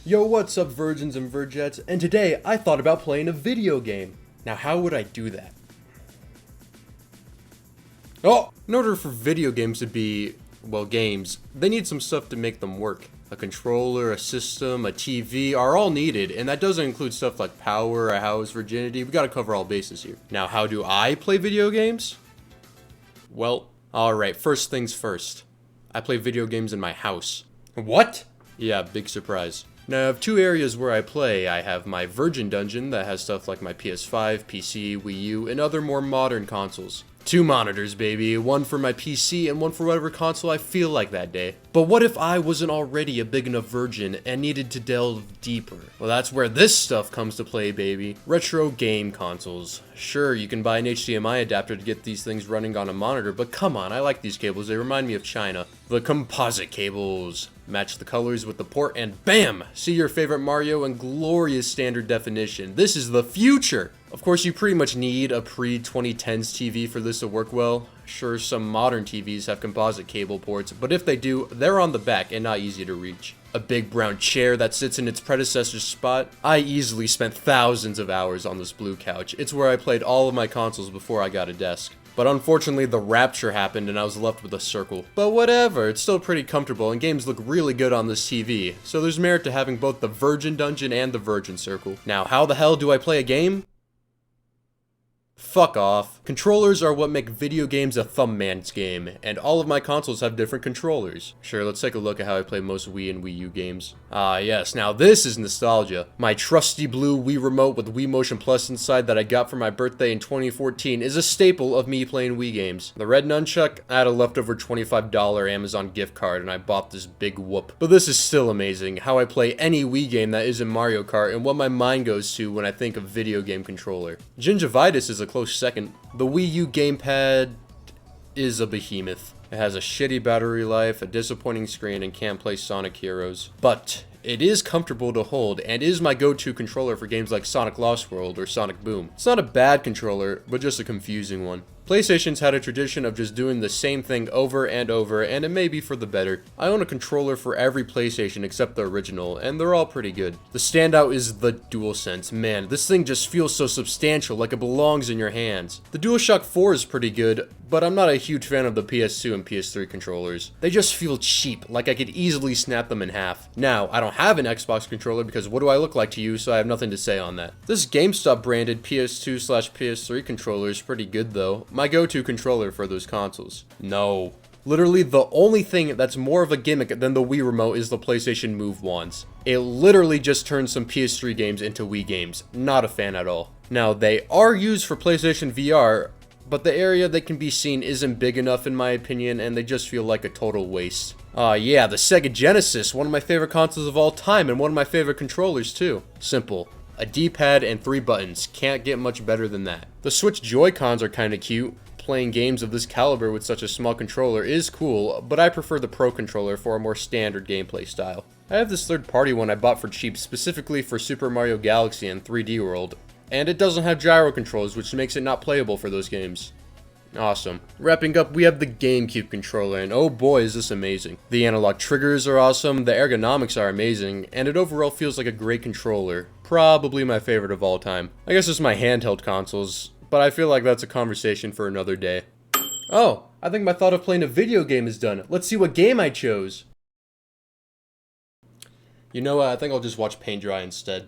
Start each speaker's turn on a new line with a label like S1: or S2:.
S1: Yo, what's up, virgins and virgettes? And today I thought about playing a video game. Now, how would I do that? Oh! In order for video games to be, well, games, they need some stuff to make them work. A controller, a system, a TV are all needed, and that doesn't include stuff like power, a house, virginity. We gotta cover all bases here. Now, how do I play video games? Well, alright, first things first. I play video games in my house. What? Yeah, big surprise. Now, I have two areas where I play. I have my Virgin Dungeon that has stuff like my PS5, PC, Wii U, and other more modern consoles. Two monitors, baby. One for my PC and one for whatever console I feel like that day. But what if I wasn't already a big enough virgin and needed to delve deeper? Well, that's where this stuff comes to play, baby. Retro game consoles. Sure, you can buy an HDMI adapter to get these things running on a monitor, but come on, I like these cables. They remind me of China. The composite cables. Match the colors with the port and BAM! See your favorite Mario in glorious standard definition. This is the future! Of course, you pretty much need a pre-2010s TV for this to work well. Sure, some modern TVs have composite cable ports, but if they do, they're on the back and not easy to reach. A big brown chair that sits in its predecessor's spot. I easily spent thousands of hours on this blue couch. It's where I played all of my consoles before I got a desk. But unfortunately, the rapture happened and I was left with a circle. But whatever, it's still pretty comfortable and games look really good on this TV. So there's merit to having both the Virgin Dungeon and the Virgin Circle. Now, how the hell do I play a game? Fuck off. Controllers are what make video games a thumb man's game, and all of my consoles have different controllers. Sure, let's take a look at how I play most Wii and Wii U games. Ah yes, now this is nostalgia. My trusty blue Wii remote with Wii Motion Plus inside that I got for my birthday in 2014 is a staple of me playing Wii games. The red nunchuck, I had a leftover $25 Amazon gift card and I bought this big whoop. But this is still amazing, how I play any Wii game that isn't Mario Kart and what my mind goes to when I think of video game controller. Gingivitis is a close second. The Wii U gamepad is a behemoth. It has a shitty battery life, a disappointing screen, and can't play Sonic Heroes. But it is comfortable to hold and is my go-to controller for games like Sonic Lost World or Sonic Boom. It's not a bad controller, but just a confusing one. PlayStation's had a tradition of just doing the same thing over and over, and it may be for the better. I own a controller for every PlayStation except the original, and they're all pretty good. The standout is the DualSense. Man, this thing just feels so substantial, like it belongs in your hands. The DualShock 4 is pretty good, but I'm not a huge fan of the PS2 and PS3 controllers. They just feel cheap, like I could easily snap them in half. Now, I don't have an Xbox controller because what do I look like to you, so I have nothing to say on that. This GameStop branded PS2/PS3 controller is pretty good though. My go-to controller for those consoles. No. Literally, the only thing that's more of a gimmick than the Wii remote is the PlayStation Move wands. It literally just turns some PS3 games into Wii games. Not a fan at all. Now, they are used for PlayStation VR, but the area they can be seen isn't big enough in my opinion, and they just feel like a total waste. Yeah, the Sega Genesis, one of my favorite consoles of all time, and one of my favorite controllers too. Simple. A D-pad and 3 buttons. Can't get much better than that. The Switch Joy-Cons are kinda cute. Playing games of this caliber with such a small controller is cool, but I prefer the Pro Controller for a more standard gameplay style. I have this third-party one I bought for cheap specifically for Super Mario Galaxy and 3D World, and it doesn't have gyro controls, which makes it not playable for those games. Awesome. Wrapping up, we have the GameCube controller, and oh boy is this amazing. The analog triggers are awesome, the ergonomics are amazing, and it overall feels like a great controller. Probably my favorite of all time. I guess it's my handheld consoles, but I feel like that's a conversation for another day. Oh, I think my thought of playing a video game is done. Let's see what game I chose. You know what, I think I'll just watch paint dry instead.